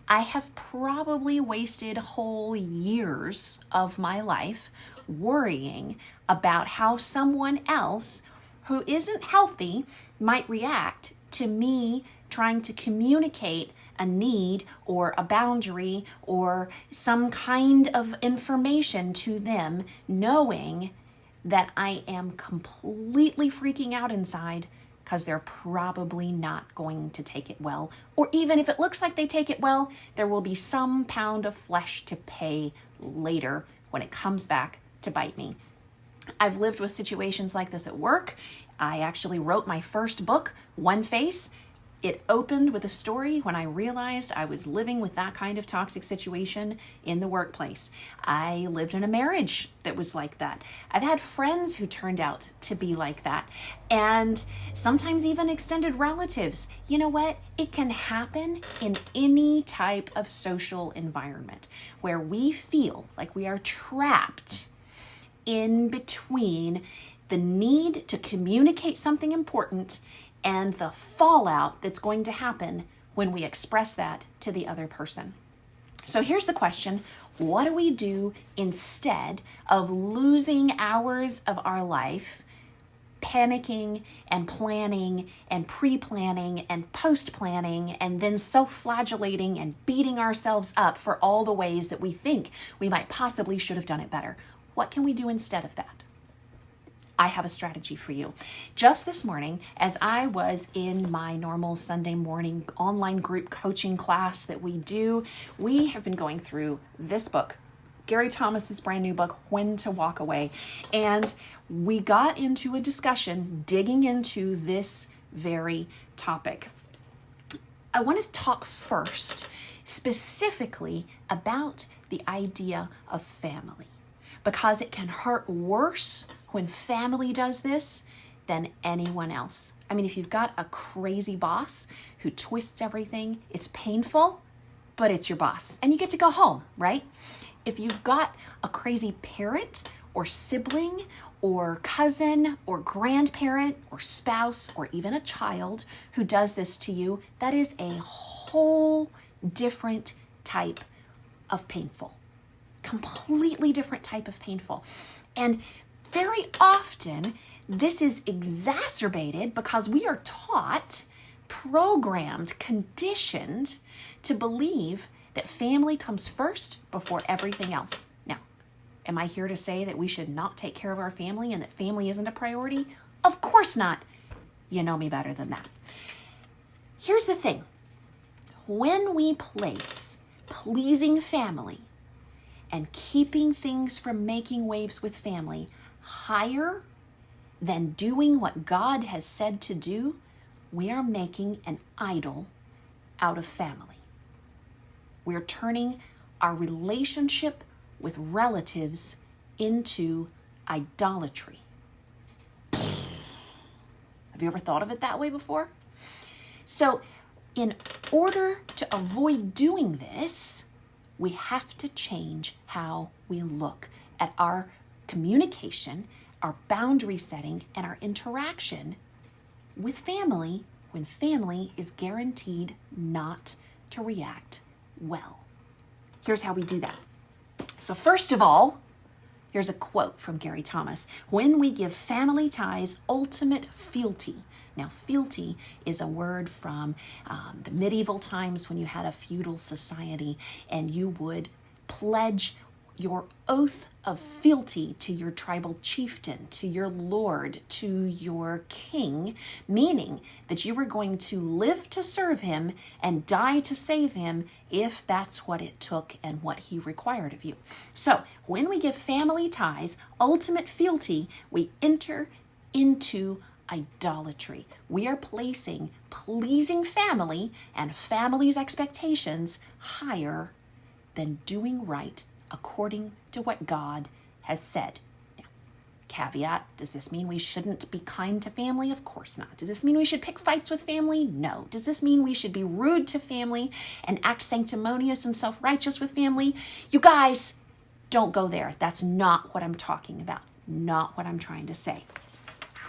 I have probably wasted whole years of my life worrying about how someone else who isn't healthy might react to me trying to communicate a need or a boundary or some kind of information to them, knowing that I am completely freaking out inside because they're probably not going to take it well. Or even if it looks like they take it well, there will be some pound of flesh to pay later when it comes back to bite me. I've lived with situations like this at work. I actually wrote my first book, One Face. It opened with a story when I realized I was living with that kind of toxic situation in the workplace. I lived in a marriage that was like that. I've had friends who turned out to be like that. And sometimes even extended relatives. You know what? It can happen in any type of social environment where we feel like we are trapped in between the need to communicate something important and the fallout that's going to happen when we express that to the other person. So here's the question: what do we do instead of losing hours of our life panicking and planning and pre-planning and post-planning and then self-flagellating and beating ourselves up for all the ways that we think we might possibly should have done it better? What can we do instead of that? I have a strategy for you. Just this morning, as I was in my normal Sunday morning online group coaching class that we do, we have been going through this book, Gary Thomas's brand new book, When to Walk Away. And we got into a discussion digging into this very topic. I want to talk first specifically about the idea of family, because it can hurt worse when family does this than anyone else. I mean, if you've got a crazy boss who twists everything, it's painful, but it's your boss and you get to go home, right? If you've got a crazy parent or sibling or cousin or grandparent or spouse or even a child who does this to you, that is a whole different type of painful. Completely different type of painful. And very often this is exacerbated because we are taught, programmed, conditioned to believe that family comes first before everything else. Now, am I here to say that we should not take care of our family and that family isn't a priority? Of course not. You know me better than that. Here's the thing. When we place pleasing family and keeping things from making waves with family higher than doing what God has said to do, we are making an idol out of family. We're turning our relationship with relatives into idolatry. Have you ever thought of it that way before? So, in order to avoid doing this, we have to change how we look at our communication, our boundary setting, and our interaction with family when family is guaranteed not to react well. Here's how we do that. So first of all, here's a quote from Gary Thomas. When we give family ties ultimate fealty. Now, fealty is a word from the medieval times when you had a feudal society and you would pledge your oath of fealty to your tribal chieftain, to your lord, to your king, meaning that you were going to live to serve him and die to save him if that's what it took and what he required of you. So when we give family ties ultimate fealty, we enter into idolatry. We are placing pleasing family and family's expectations higher than doing right according to what God has said. Now, caveat, does this mean we shouldn't be kind to family? Of course not. Does this mean we should pick fights with family? No. Does this mean we should be rude to family and act sanctimonious and self-righteous with family? You guys, don't go there. That's not what I'm talking about. Not what I'm trying to say.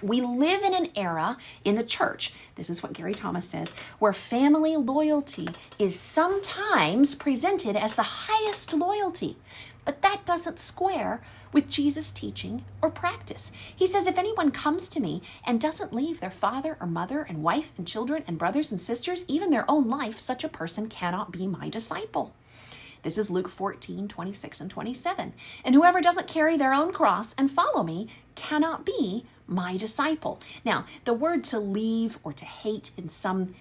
We live in an era in the church, this is what Gary Thomas says, where family loyalty is sometimes presented as the highest loyalty. But that doesn't square with Jesus' teaching or practice. He says, if anyone comes to me and doesn't leave their father or mother and wife and children and brothers and sisters, even their own life, such a person cannot be my disciple. This is Luke 14, 26 and 27. And whoever doesn't carry their own cross and follow me cannot be my disciple. Now, the word to leave or to hate in some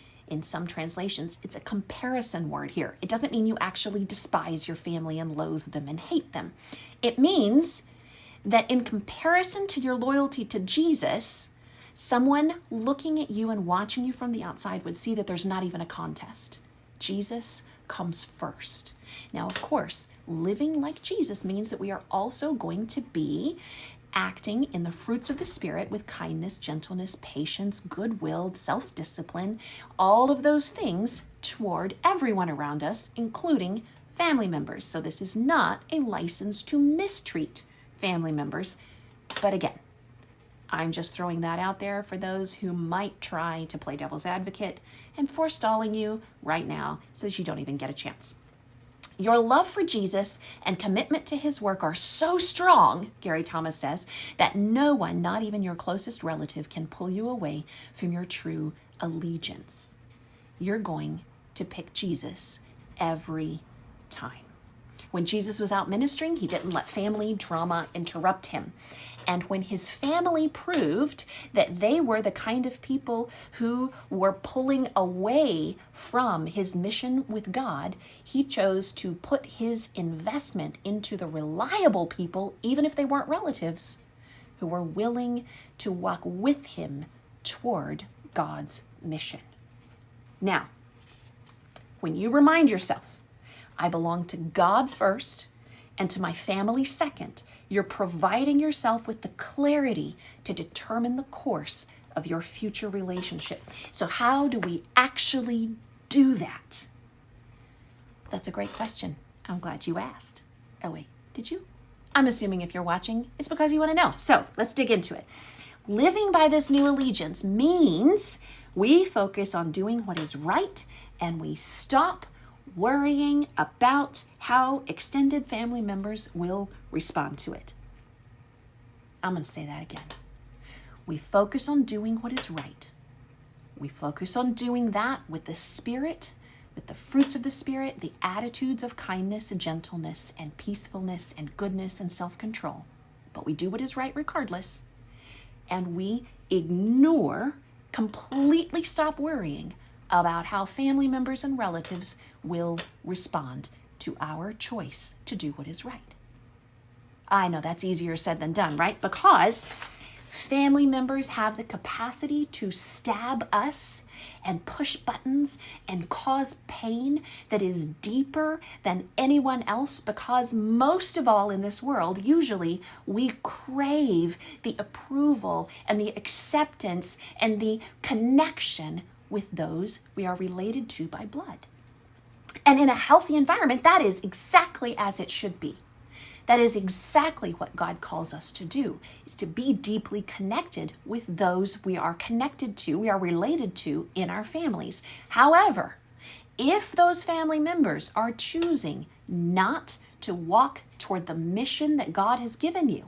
translations, it's a comparison word here. It doesn't mean you actually despise your family and loathe them and hate them. It means that in comparison to your loyalty to Jesus, someone looking at you and watching you from the outside would see that there's not even a contest. Jesus comes first. Now, of course, living like Jesus means that we are also going to be acting in the fruits of the Spirit with kindness, gentleness, patience, goodwill, self-discipline, all of those things toward everyone around us, including family members. So this is not a license to mistreat family members. But again, I'm just throwing that out there for those who might try to play devil's advocate and forestalling you right now so that you don't even get a chance. Your love for Jesus and commitment to his work are so strong, Gary Thomas says, that no one, not even your closest relative, can pull you away from your true allegiance. You're going to pick Jesus every time. When Jesus was out ministering, he didn't let family drama interrupt him. And when his family proved that they were the kind of people who were pulling away from his mission with God, he chose to put his investment into the reliable people, even if they weren't relatives, who were willing to walk with him toward God's mission. Now, when you remind yourself, I belong to God first and to my family second, you're providing yourself with the clarity to determine the course of your future relationship. So how do we actually do that? That's a great question. I'm glad you asked. Oh wait, did you? I'm assuming if you're watching, it's because you want to know. So let's dig into it. Living by this new allegiance means we focus on doing what is right and we stop worrying about how extended family members will respond to it. I'm going to say that again. We focus on doing what is right. We focus on doing that with the Spirit, with the fruits of the Spirit, the attitudes of kindness and gentleness and peacefulness and goodness and self-control. But we do what is right regardless. And we completely stop worrying about how family members and relatives will respond to our choice to do what is right. I know that's easier said than done, right? Because family members have the capacity to stab us and push buttons and cause pain that is deeper than anyone else, because most of all in this world, usually we crave the approval and the acceptance and the connection with those we are related to by blood. And in a healthy environment, that is exactly as it should be. That is exactly what God calls us to do, is to be deeply connected with those we are connected to, we are related to in our families. However, if those family members are choosing not to walk toward the mission that God has given you,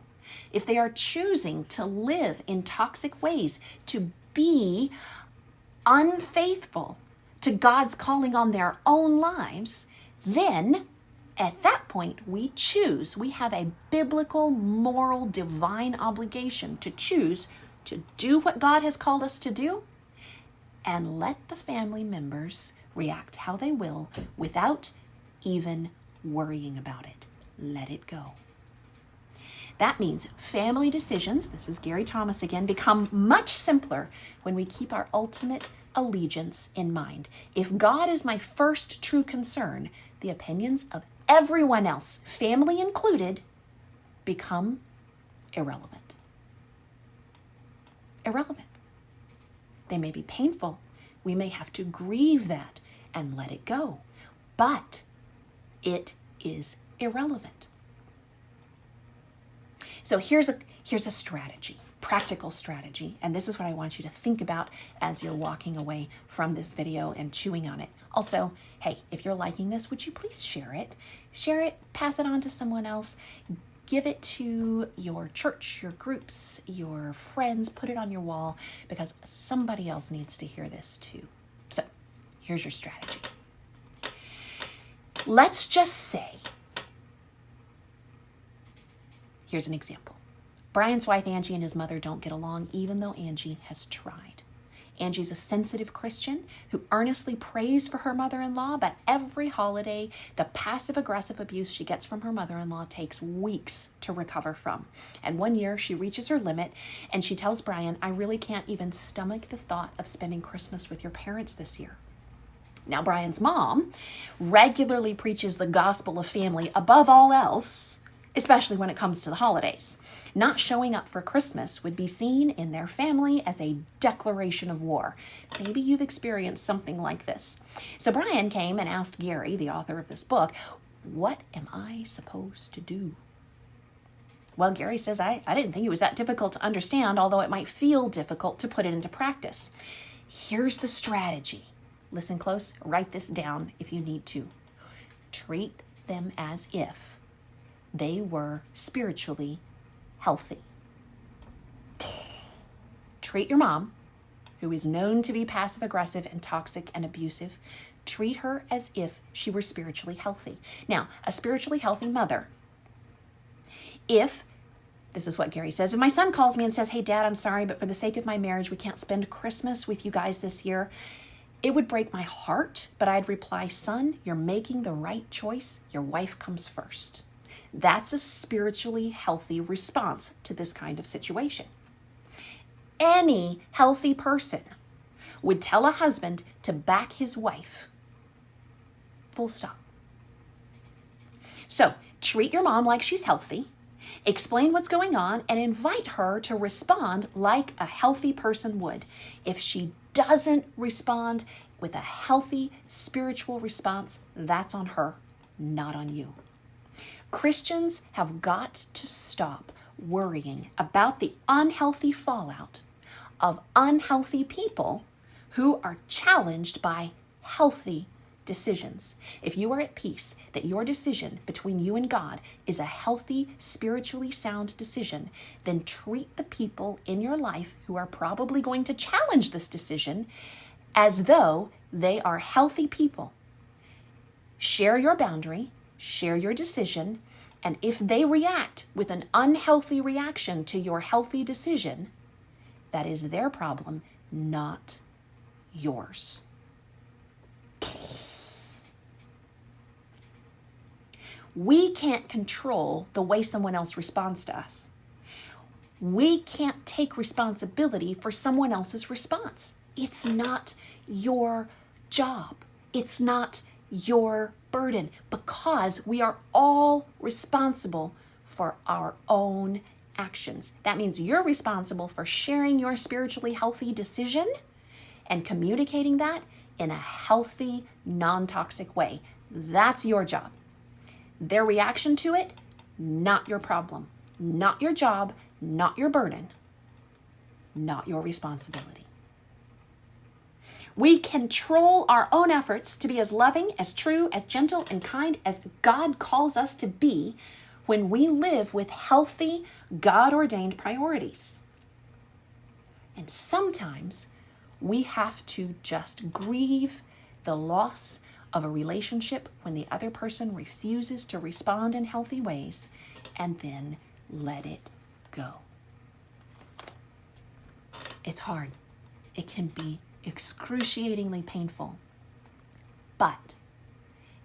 if they are choosing to live in toxic ways, to be unfaithful to God's calling on their own lives, then at that point we have a biblical, moral, divine obligation to choose to do what God has called us to do and let the family members react how they will without even worrying about it. Let it go. That means family decisions, this is Gary Thomas again, become much simpler when we keep our ultimate allegiance in mind. If God is my first true concern, the opinions of everyone else, family included, become irrelevant. Irrelevant. They may be painful. We may have to grieve that and let it go. But it is irrelevant. So here's a strategy. practical strategy, and this is what I want you to think about as you're walking away from this video and chewing on it. Also, hey, if you're liking this, would you please share it? Share it, pass it on to someone else, give it to your church, your groups, your friends, put it on your wall, because somebody else needs to hear this too. So, here's your strategy. Let's just say, here's an example. Brian's wife, Angie, and his mother don't get along, even though Angie has tried. Angie's a sensitive Christian who earnestly prays for her mother-in-law, but every holiday, the passive-aggressive abuse she gets from her mother-in-law takes weeks to recover from. And one year, she reaches her limit, and she tells Brian, I really can't even stomach the thought of spending Christmas with your parents this year. Now, Brian's mom regularly preaches the gospel of family above all else, especially when it comes to the holidays. Not showing up for Christmas would be seen in their family as a declaration of war. Maybe you've experienced something like this. So Brian came and asked Gary, the author of this book, what am I supposed to do? Well, Gary says, I didn't think it was that difficult to understand, although it might feel difficult to put it into practice. Here's the strategy. Listen close, write this down if you need to. Treat them as if they were spiritually healthy. Treat your mom, who is known to be passive-aggressive and toxic and abusive, treat her as if she were spiritually healthy. Now, a spiritually healthy mother, this is what Gary says, if my son calls me and says, hey, Dad, I'm sorry, but for the sake of my marriage, we can't spend Christmas with you guys this year, it would break my heart, but I'd reply, son, you're making the right choice. Your wife comes first. That's a spiritually healthy response to this kind of situation. Any healthy person would tell a husband to back his wife. Full stop. So, treat your mom like she's healthy, explain what's going on, and invite her to respond like a healthy person would. If she doesn't respond with a healthy spiritual response, that's on her, not on you. Christians have got to stop worrying about the unhealthy fallout of unhealthy people who are challenged by healthy decisions. If you are at peace that your decision between you and God is a healthy, spiritually sound decision, then treat the people in your life who are probably going to challenge this decision as though they are healthy people. Share your boundary, share your decision, and if they react with an unhealthy reaction to your healthy decision, that is their problem, not yours. We can't control the way someone else responds to us. We can't take responsibility for someone else's response. It's not your job. It's not your burden, because we are all responsible for our own actions. That means you're responsible for sharing your spiritually healthy decision and communicating that in a healthy, non-toxic way. That's your job. Their reaction to it, not your problem, not your job, not your burden, not your responsibility. We control our own efforts to be as loving, as true, as gentle, and kind as God calls us to be when we live with healthy, God-ordained priorities. And sometimes we have to just grieve the loss of a relationship when the other person refuses to respond in healthy ways, and then let it go. It's hard. It can be excruciatingly painful, but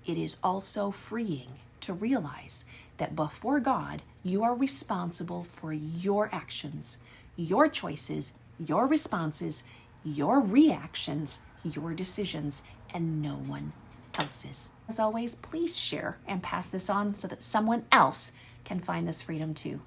it is also freeing to realize that before God, you are responsible for your actions, your choices, your responses, your reactions, your decisions, and no one else's. As always, please share and pass this on so that someone else can find this freedom too.